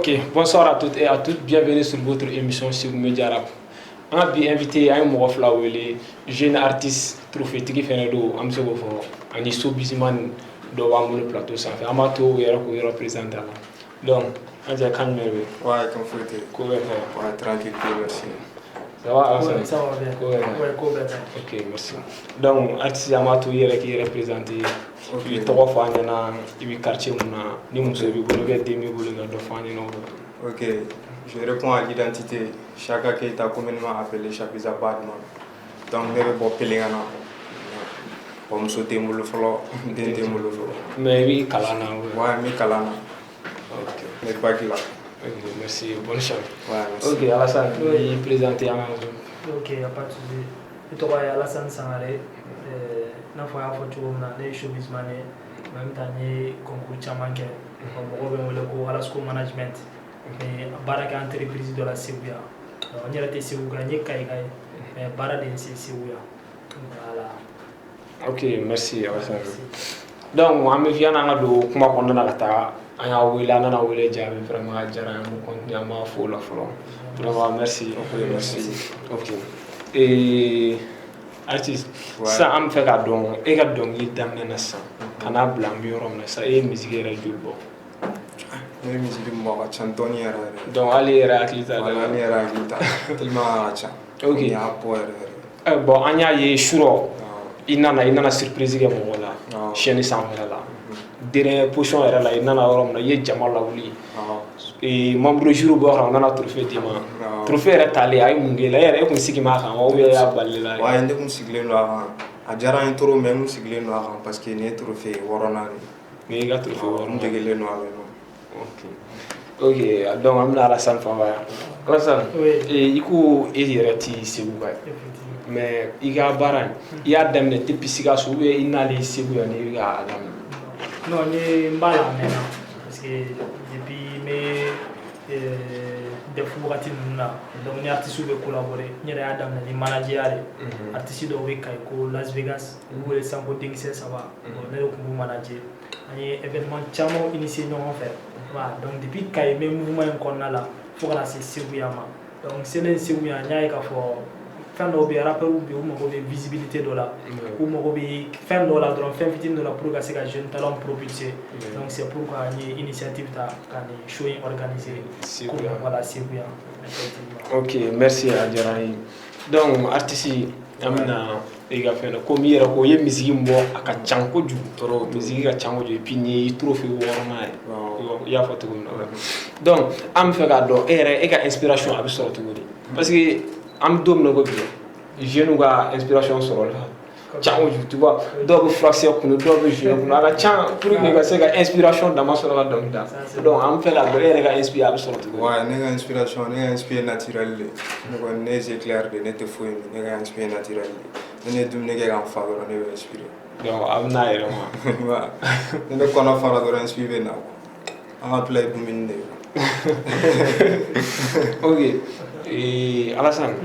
Ok, bonsoir à toutes et à toutes. Bienvenue sur votre émission sur Media Rap. On a bien invité à un moment flawelé, jeune artiste prophétique Fenedo, Amso Bofo, un iso businessman devant le plateau sans faire. Amato et représentant. Donc, on dit à calmer. Ouais, conforté. Couvert. Ouais, tranquille, merci. Ça va, ouais, ça va bien. Couvert. Ouais, couvert. Ok, merci. Donc, artiste Amato qui est représenté. Ok. Il est trois fois dans le quartier où nous sommes venus, Ok, je réponds à l'identité. Chaka Keita, communément appelé Chapiza Badman. Donc, je vais vous Pelingana. Pour me sauter mon flot, d'être mon flot. Mais oui, Kalana. Ouais, mais Kalana. Ok. Mais pas qu'il a. Ok, merci, bonne chance. Ouais, merci. Ok, Alassane, Oui. il présenté à Amazon. Ok, il n'y a pas de souci. Je suis Alassane Sangaré. Je suis showbiz man. Même temps, je concours Chamanke. Je suis Alasko Management. Mais Barak entreprise de la Sévouya. On y a été Sévouya, on y a mais Barak de Sévouya. Voilà. Ok, merci Alassane. Donc, on vient à l'eau, comment on a la ta, on a oublié la nana oublié déjà, vraiment, déjà, on continue à m'affoler la fleur. Vraiment, merci. Ok, merci. Ok. Et artiste, ça on fait qu'à donc, et qu'à donc il t'amène ça, on a blâmé ça et musique est réduite bon. Je suis musique de moi, Chantoni era. Donc allez réacliser. Voilà, allez réacliser. Tellement acha. Ok. Il y a power. Bon, on y a eu Shuro. Il nana surprise que mon là. Chaîne sans là. Dernière position era là, il nana orom là, il Jamal la wuli. Et membre jour bo on a trophée dima. Trophée era talé ay mungela era ko sigi ma kan o ya balle la. Ouais, ndé ko sigle no a jara intro même sigle no parce que né trophée worona ni. Mais ga trophée worona. Ndegele no OK. OK, donc amna la san fa va. Alassane. Oui. Et iko ezirati sebuga. Mais il y a baran, il y a des gens qui sont souvent inhalés si vous avez eu à la. Non, je suis malade maintenant. Parce que depuis mes défauts, donc les artistes peuvent collaborer. Il y a des gens qui sont managers, artistes de Las Vegas, où les gens qui sont ça va. On est au manager. Il y a des événements qui sont initiés en fait. Donc depuis que les mouvements qu'on a là, il faut que c'est sérieux. Donc c'est le sérieux, il y a fɛn dɔw bɛ rappeur bɛ u mago bɛ visibilité dɔ la u mago bɛ fɛn dɔ la dɔrɔn fɛn fitinin dɔ la pour ka se ka jeune talent propulser donc c'est pourquoi n ye initiative ta ka nin show in organiser voilà Segu yan effectivement. Ok, merci à diyara n ye donc artiste an bɛna i ka fɛn na komi i yɛrɛ ko i ye misiki min bɔ a ka can kojugu misiki ka can kojugu et puis nin ye trophée wɔɔrɔnan ye i y'a fɔ cogo min na donc an bɛ fɛ k'a dɔn e yɛrɛ e ka inspiration a bɛ sɔrɔ cogo di parce que am dom na ko bi jeune ga inspiration sɔrɔ la cango ju tu vois dɔw bɛ furakisɛ kunu dɔw bɛ jeune kunu a ka can pour que ka se ka inspiration dama sɔrɔ ka dɔnkili da donc an fɛ ka dɔn e yɛrɛ ka inspiré a bɛ sɔrɔ cogo ouais ne ka inspiration ne ka inspiré naturel de ne ko ne c'est clair de ne tɛ foyi min ne ka inspiré naturel de ne dumuni kɛ ka n fa dɔrɔn ne bɛ inspiré donc a bɛ n'a yɛrɛ ma ne kɔnɔ fara dɔrɔn inspiré bɛ na an ka bila dumuni de ok Alassane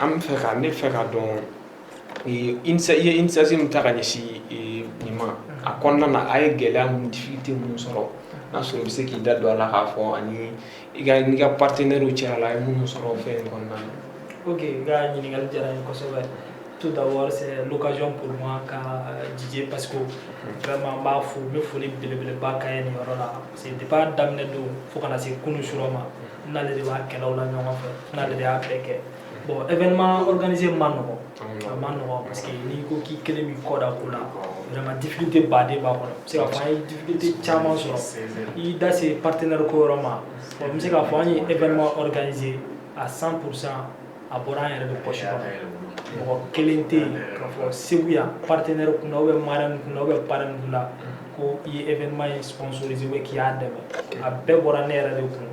an fɛ ka ne fɛ ka dɔn i ye initiative min ta ka ɲɛsin nin ma a kɔnɔna na a ye gɛlɛya mun difficulté mun sɔrɔ n'a sɔrɔ i bɛ se k'i da don a la k'a fɔ ani n'i ka partenaire cɛla la a ye minnu sɔrɔ fɛn in kɔnɔna na. Ok, gars ɲininkali diyara n ye kosɛbɛ. Tout d'abord c'est l'occasion pour moi ka DJ Pasco vraiment n b'a fo n bɛ foli belebeleba k'a ye nin yɔrɔ la parce que depuis a daminɛ don fo ka na se kunun sura ma n'ale de b'a kɛlaw la ɲɔgɔn fɛ n'ale de y'a bɛɛ kɛ bon événement organisé ma nɔgɔn a ma nɔgɔn parce que n'i ko k'i kelen b'i kɔ da ko la vraiment difficulté baden b'a kɔnɔ n bɛ se k'a fɔ an ye difficulté caman sɔrɔ i da se partenaire ko yɔrɔ ma bon n bɛ se k'a fɔ an ye événement organisé à 100% a bɔra an yɛrɛ de poche kɔnɔ mɔgɔ kelen tɛ yen k'a fɔ Segu yan partenaire kunna ou bien marraine kunna ou bien parrain kunna ko i ye événement in sponsorisé ou bien k'i y'a dɛmɛ a bɛɛ bɔra ne yɛrɛ de kun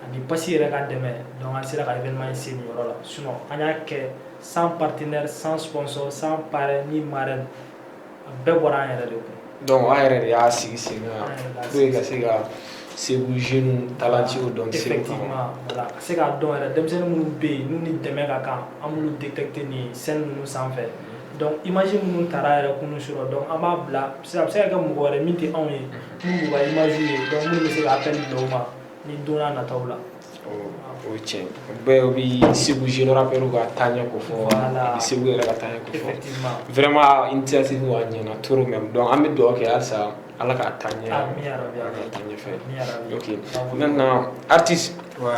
ani pasi yɛrɛ ka dɛmɛ donc an sera ka événement in se nin yɔrɔ la sinon an y'a kɛ sans partenaire sans sponsor sans parrain ni marraine a bɛɛ bɔra an yɛrɛ de kun. donc a yɛrɛ de y'a sigi sen kan pour que ka se ka Segu jeune talentueux dɔn Segu kan. Effectivement voilà ka se k'a dɔn yɛrɛ denmisɛnnin minnu bɛ yen n'u ni dɛmɛ ka kan an b'olu détecter nin scène ninnu sanfɛ donc image minnu taara yɛrɛ kunun sɔrɔ donc an b'a bila a bɛ se ka kɛ mɔgɔ wɛrɛ min tɛ anw ye minnu b'u ka image ye donc minnu bɛ se ka appel bila u ma ni donna nataw la o tiɲɛ bɛɛ bi Segu jeune rappeur ka taaɲɛ ko fɔ i Segu yɛrɛ ka taaɲɛ ko fɔ vraiment initiative wa ɲɛna trop même donc an bɛ dugawu kɛ halisa Ala ka taaɲɛ fɛ ok maintenant artiste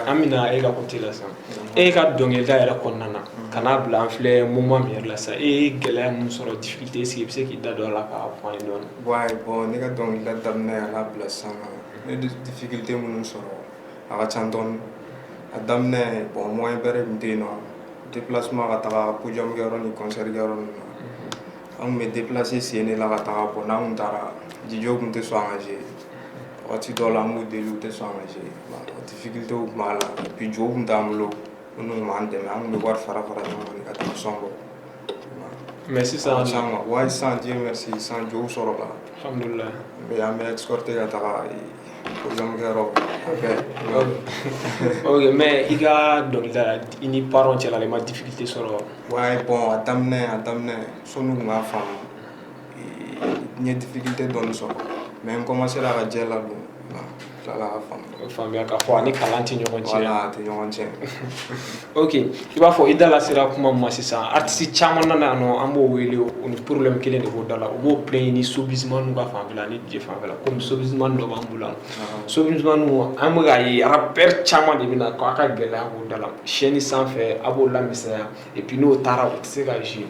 an bɛna e ka côté la sisan e ka dɔnkilida yɛrɛ kɔnɔna na ka n'a bila an filɛ moment min yɛrɛ la sisan e ye gɛlɛya mun sɔrɔ difficulté est-ce que i bɛ se k'i da don a la k'a fɔ an ye dɔɔni bon ne ka dɔnkilida daminɛ a n'a bila sisan ne ye difficulté minnu sɔrɔ a ka ca dɔɔni a daminɛ bon moyen bɛrɛ tun tɛ yen nɔ déplacement ka taga podium kɛyɔrɔ ni concert kɛyɔrɔ ninnu na an tun bɛ déplacer sen de la ka taga bon n'an tun taara DJ tun tɛ sɔn an ka jouer waati dɔw la an b'u deli u tɛ sɔn an ka jouer difficulté tun b'a la et puis jo tun t'an bolo minnu tun b'an dɛmɛ an tun bɛ wari fara fara ɲɔgɔn kan ka taga son bɔ mais sisan wa sisan Dieu merci sisan jo sɔrɔla alhamdulillah mais an bɛ escorter ka taga podium kɛyɔrɔ ok mais i ka dɔnkilida i ni parents cɛla la i ma difficulté sɔrɔ bon a daminɛ sɔnni tun b'a faamu n ye difficulté dɔɔni sɔrɔ mais n commencé ka jɛ ladon tilala ka faamuya k'a fɔ ani kalan tɛ ɲɔgɔn cɛ voilà a tɛ ɲɔgɔn cɛ ok i b'a fɔ i da sera kuma min ma sisan artiste caman nana yan nɔ an b'o wele o ni problème kelen de b'o da la u b'o plaint ni showbizman ka fanfɛla ani DJ fanfɛla komi showbizman dɔ b'an bolo yan showbizman an bɛ k'a ye rappeur caman de bɛ na k'a ka gɛlɛya b'o da la chaîne sanfɛ a b'o lamisɛnya et puis n'o taara o tɛ se ka jouer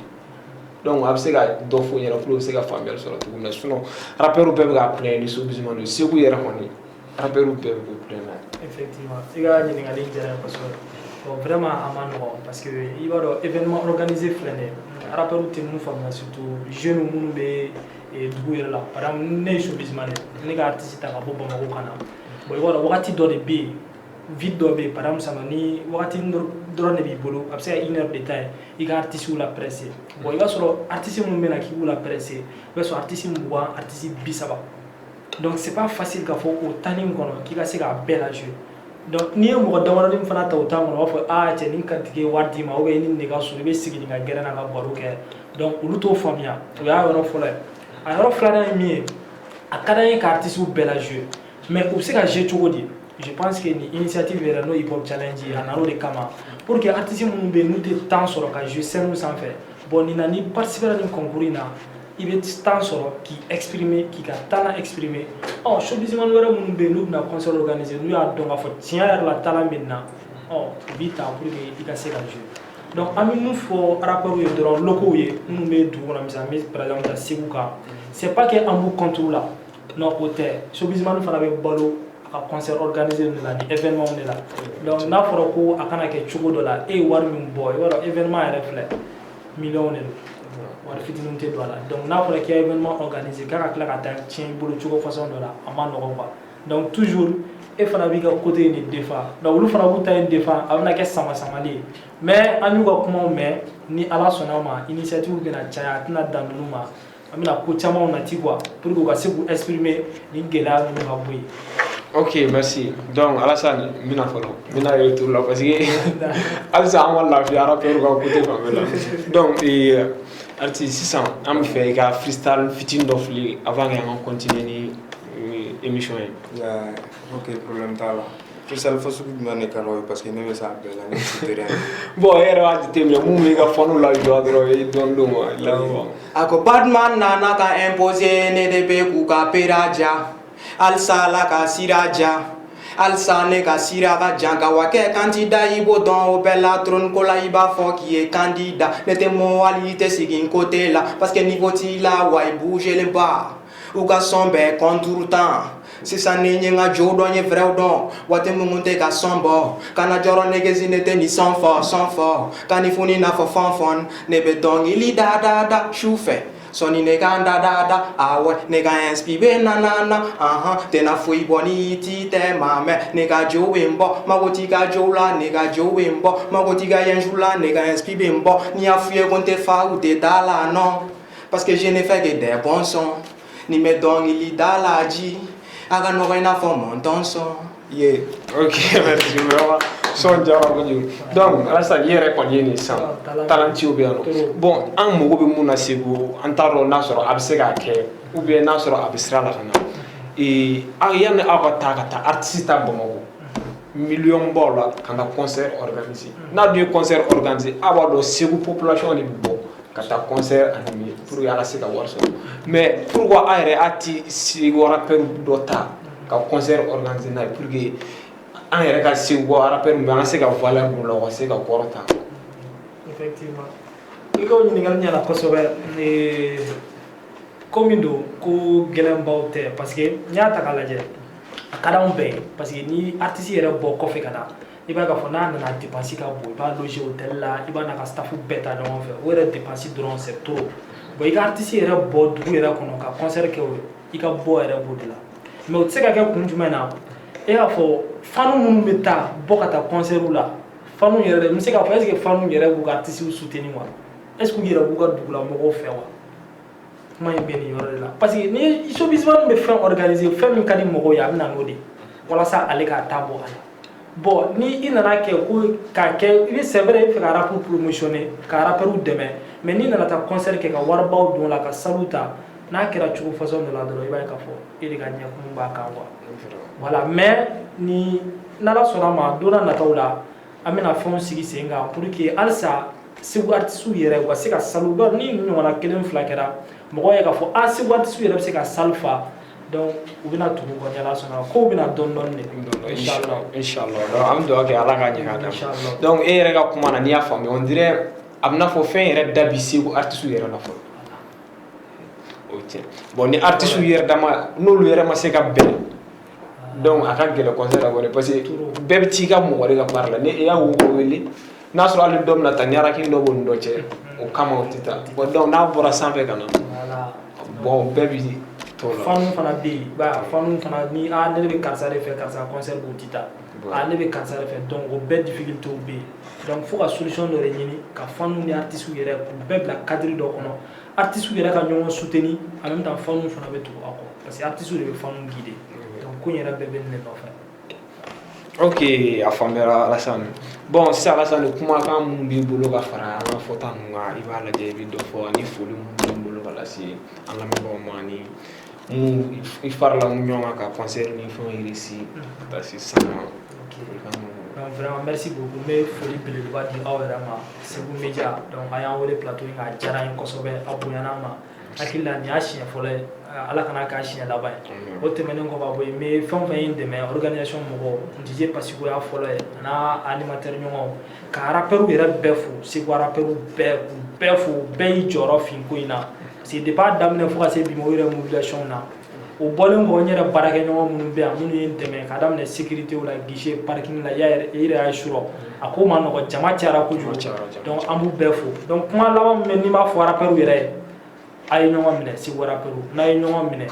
donc a bɛ se ka dɔ fɔ ɲɛna pour que u bɛ se ka faamuyali sɔrɔ cogo min na sinon rappeur bɛɛ bɛ k'a plaint ni showbizman Segu yɛrɛ kɔni rappeur bɛɛ bɛ k'o plaint effectivement i ka ɲininkali diyara n ye kosɛbɛ bon vraiment a ma nɔgɔn parce que i b'a dɔn événement organisé filɛ nin ye rappeur tɛ mun faamuya surtout jeunes minnu bɛ dugu yɛrɛ la par exemple ne ye showbizman ne ka artiste ta ka bɔ Bamakɔ ka na bon i b'a dɔn wagati dɔ de bɛ yen vide dɔ bɛ yen par exemple sisan ni wagati dɔrɔn de b'i bolo a bɛ se ka 1 heure de temps ye i ka artiste la pressé bon i b'a sɔrɔ artiste minnu bɛ na k'i b'u la pressé i b'a sɔrɔ artiste 20 artiste 30 donc c'est pas facile k'a fɔ o temps nin kɔnɔ k'i ka se k'a bɛɛ la jouer donc n'i ye mɔgɔ damadɔni fana ta o temps kɔnɔ u b'a fɔ cɛ nin kantigi ye wari d'i ma ou bien nin de ka surun i bɛ sigi nin ka gɛrɛ na ka baro kɛ donc olu t'o faamuya o y'a yɔrɔ fɔlɔ ye a yɔrɔ filanan ye min ye a ka d'an ye ka artiste bɛɛ la jouer mais u bɛ se ka jouer cogo di je pense que ni initiative yɛrɛ n'o hip hop challenge a nana o de kama pour que artiste minnu bɛ yen n'u tɛ temps sɔrɔ ka jouer scène sanfɛ bon nin na ni participer nin concours in na i bɛ temps sɔrɔ k'i exprimer k'i ka talent exprimer showbizman wɛrɛ minnu bɛ yen n'u bɛna concert organiser n'u y'a dɔn k'a fɔ tiɲɛ yɛrɛ la talent bɛ nin na u b'i ta pour que i ka se ka jouer donc an bɛ mun fɔ rappeurs ye dɔrɔn locaux ye minnu bɛ dugu kɔnɔ misali n bɛ par exemple ta Segu kan c'est pas que an b'u contre la non o tɛ showbizman fana bɛ balo a ka concert organiser de la ni événement de la donc n'a fɔra ko a kana kɛ cogo dɔ la e ye wari min bɔ i b'a dɔn événement yɛrɛ filɛ million de don wari fitinin tɛ don a la donc n'a fɔra k'i ye événement organiser k'a ka tila ka taa tiɲɛ i bolo cogo façon dɔ la a ma nɔgɔn quoi donc toujours e fana b'i ka côté de défend donc olu fana b'u ta in défend a bɛna kɛ sama-samali ye mais an y'u ka kumaw mɛn ni Ala sɔnna ma initiative bɛna caya a tɛna dan ninnu ma an bɛna ko camanw nati quoi pour que u ka se k'u exprimer ni gɛlɛya ninnu ka bɔ yen. ok merci donc Alassane n bɛna fɔlɔ n bɛna retour la parce que halisa an ka lafiya rappeur ka côté fanfɛla donc artiste sisan an bɛ fɛ i ka freestyle fitinin dɔ fili avant que an ka continuer ni émission ye. ok problème t'a la freestyle fɔ sugu jumɛn de ka d'o ye parce que ne bɛ s'a bɛɛ la ne tɛ terrain bon e yɛrɛ b'a jateminɛ mun b'i ka fɔniw la jɔ dɔrɔn i dɔn don ma lamɛn. a ko Batman nana ka imposer ne de bɛ k'u ka pera ja halisa Ala ka sira ja halisa ne ka sira ka jan ka wa kɛ candidat i b'o dɔn o bɛɛ la trône ko la i b'a fɔ k'i ye candidat ne tɛ mɔn hali i tɛ sigi n côté la parce que niveau t'i la wa i bougelen ba u ka son bɛɛ contour tan sisan ni n ye n ka jow dɔn n ye vrɛw dɔn waati minnu tɛ ka son bɔ kana jɔrɔ negezi ne tɛ ni son fɔ ka ni funi n'a fɔ fɔn ne bɛ dɔnkili da su fɛ sɔni ne ka n da awɛ ne ka inspiré nanana tɛna foyi bɔ ni ti tɛ ma mɛ ne ka jow bɛ n bɔ mago t'i ka jow la ne ka jow bɛ n bɔ mago t'i ka yɛnju la ne ka inspiré bɛ n bɔ ni y'a f'u ye ko n tɛ fa u tɛ taa la non parce que je ne fais que des bons sons ni bɛ dɔnkili da la ji a ka nɔgɔ i n'a fɔ mɔntɔn sɔn. ok merci vraiment son diyara kojugu donc Alassane i yɛrɛ kɔni ye nin san talentsiw bɛ yan nɔ bon an mago bɛ mun na Segu an t'a dɔn n'a sɔrɔ a bɛ se k'a kɛ ou bien n'a sɔrɔ a bɛ sira la ka na yanni aw ka taa artiste ta Bamakɔ million bɔ la ka na concert organiser n'a dun ye concert organiser a b'a dɔn Segu population de bɛ bɔ ka taa concert animer pour que a ka se ka wari sɔrɔ mais pourquoi a yɛrɛ a ti Segu rappeur dɔ ta ka concert organiser n'a ye pour que an yɛrɛ ka Segu rappeur min bɛ an ka se ka valeur don la u ka se ka kɔrɔta. Effectivement. I ka ɲininkali ɲɛna kosɛbɛ ko min don ko gɛlɛnbaw tɛ parce que n'i y'a ta k'a lajɛ a ka d'anw bɛɛ ye parce que ni artiste yɛrɛ bɔ kɔfɛ ka na i b'a ye k'a fɔ n'a nana dépense ka bon i b'a loger hôtel la i b'a n'a ka staff bɛɛ ta ɲɔgɔn fɛ o yɛrɛ dépense dɔrɔn c'est trop bon i ka artiste yɛrɛ bɔ dugu yɛrɛ kɔnɔ ka concert kɛ o ye i ka bɔ yɛrɛ b'o de la mais o tɛ se ka kɛ kun jumɛn na e y'a fɔ fanu minnu bɛ taa bɔ ka taa concertw la fanu yɛrɛ n bɛ se k'a fɔ est ce que fanu yɛrɛ b'u ka artistes soutenir wa est ce que u yɛrɛ b'u ka dugulamɔgɔw fɛ wa kuma in bɛ nin yɔrɔ de la parce que ni showbiz-man bɛ fɛn organiser fɛn min ka di mɔgɔw ye a bɛ na n'o de ye walasa ale k'a ta bɔ a la bon ni i nana kɛ ko k'a kɛ i bɛ c'est vrai i bɛ fɛ ka rap promotionner ka rappeurs dɛmɛ mais n'i nana taa concert kɛ ka waribaw don o la ka salle ta n'a kɛra cogo façon dɔ la dɔrɔn i b'a ye k'a fɔ e de ka ɲɛkumu b'a kan quoi voilà mais ni n'Ala sɔnna ma don n'a nataw la an bɛna fɛnw sigi sen kan pour que halisa Segu artistes yɛrɛ u ka se ka salle dɔn ni ɲɔgɔnna kelen fila kɛra mɔgɔw ye k'a fɔ Segu artistes yɛrɛ bɛ se ka salle fa donc u bɛna tugu kɔ ni Ala sɔnna kow bɛna dɔɔni dɔɔni de inchallah donc an bɛ dugawu kɛ Ala ka ɲɛ k'a d'a ma donc e yɛrɛ ka kuma na n'i y'a faamuya on dirait a bɛ n'a fɔ fɛn yɛrɛ da bi Segu artistes yɛrɛ la fɔlɔ o tiɲɛ bon ni artistes yɛrɛ dama n'olu yɛrɛ ma se ka bɛn donc a ka gɛlɛn concert la kɔni parce que bɛɛ bɛ t'i ka mɔgɔ de ka baara la ni e y'a wele n'a sɔrɔ hali dɔ bɛna taa ɲarakin dɔ b'o ni dɔ cɛ o kama o tɛ taa bon donc n'a bɔra sanfɛ ka na bon bɛɛ bi t'o la fanu fana bɛ yen i b'a ye fanu fana ni ne de bɛ karisa de fɛ karisa concert b'o ti taa ne bɛ karisa de fɛ donc o bɛɛ difficulté bɛ yen donc fo ka solution dɔ de ɲini ka fanu ni artistes yɛrɛ k'u bɛɛ bila cadre dɔ kɔnɔ artistes yɛrɛ ka ɲɔgɔn soutenir en même temps fanu fana bɛ tugu a kɔ parce que artistes de bɛ fanu guider donc ko in yɛrɛ bɛɛ bɛ ne nɔfɛ. Ok, a faamuyara Alassane bon sisan Alassane kumakan minnu b'i bolo ka fara an ka fɔta ninnu kan i b'a lajɛ i bɛ dɔ fɔ ani foli minnu b'i bolo ka lase an lamɛnbagaw ma ani mun i farala ɲɔgɔn kan ka concert ni fɛnw réussi ka taa se san ma. Donc vraiment merci beaucoup n bɛ foli belebeleba di aw yɛrɛ ma Segu Media donc a y'an wele plateau in kan a diyara n ye kosɛbɛ a bonyana n ma hakili la nin y'a siɲɛ fɔlɔ ye Ala kana k'a siɲɛ laban ye o tɛmɛnen kɔ ka bɔ yen n bɛ fɛn o fɛn ye n dɛmɛ organisation mɔgɔw DJ Pasigo y'a fɔlɔ ye a n'a animateur ɲɔgɔnw ka rappeurs yɛrɛ bɛɛ fo Segu rappeurs bɛɛ fo bɛɛ y'i jɔyɔrɔ fin ko in na parce que depuis a daminɛ fo ka se bi ma o yɛrɛ mobilisation na o bɔlen kɔ n yɛrɛ baarakɛɲɔgɔn minnu bɛ yan minnu ye n dɛmɛ ka daminɛ sécurité la guichet parking la i yɛrɛ y'a sɔrɔ a ko ma nɔgɔ jama cayara kojugu donc an b'u bɛɛ fo donc kuma laban min bɛ n'i b'a fɔ rappeurs yɛrɛ ye a ye ɲɔgɔn minɛ Segu rappeurs n'a ye ɲɔgɔn minɛ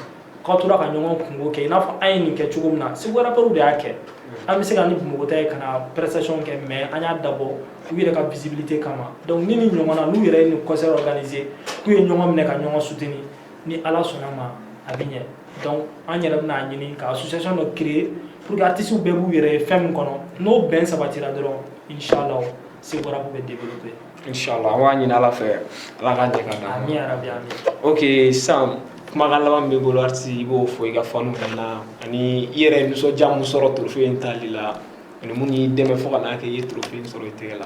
k'aw tora ka ɲɔgɔn kungo kɛ i n'a fɔ an ye nin kɛ cogo min na Segu rappeurs de y'a kɛ an bɛ se ka ni Bamakɔ ta ye ka na prestation kɛ mais an y'a dabɔ u yɛrɛ ka visibilité kama donc ni nin ɲɔgɔnna n'u yɛrɛ ye nin concert organiser k'u ye ɲɔgɔn minɛ ka ɲɔgɔn soutenir ni Ala sɔnna ma a bɛ ɲɛ donc an yɛrɛ bɛna ɲini ka association dɔ créer pour que artistes bɛɛ b'u yɛrɛ ye fɛn min kɔnɔ n'o bɛn sabatira dɔrɔn inchallah Segu rap bɛ développer. Inchallah an b'a ɲini Ala fɛ Ala ka ɲɛ ka d'an ma. Ami yarabi ami. Ok sisan kumakan laban b'i bolo artiste i b'o fɔ i ka fanu na ani i yɛrɛ ye nisɔndiya mun sɔrɔ trophée in tali la ani mun y'i dɛmɛ fo ka n'a kɛ i ye trophée in sɔrɔ i tɛgɛ la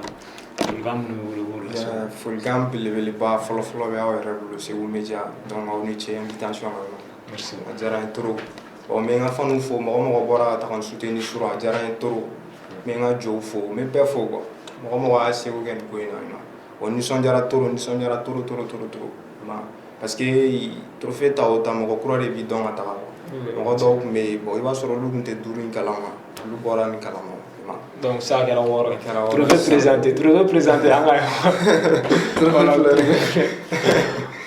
folikan minnu b'i bolo o la. Folikan belebeleba fɔlɔ-fɔlɔ bɛ aw yɛrɛ bolo Segu Media donc aw ni ce invitation la. Merci. A diyara n ye trop bon n bɛ n ka fanu fo mɔgɔ mɔgɔ bɔra ka taga n soutenir sur a diyara n ye trop n bɛ n ka jɔw fo n bɛ bɛɛ fo quoi mɔgɔ mɔgɔ y'a seko kɛ nin ko in na bon nisɔndiyara trop parce que trophée ta o ta mɔgɔ kura de b'i dɔn ka taga mɔgɔ dɔw tun bɛ yen bon i b'a sɔrɔ olu tun tɛ duuru in kalama olu bɔra nin kalama donc ça kɛra wɔɔrɔ ye trophée présenté an ka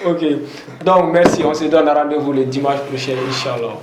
ok donc merci on se donne rendez-vous le dimanche prochain inchallah.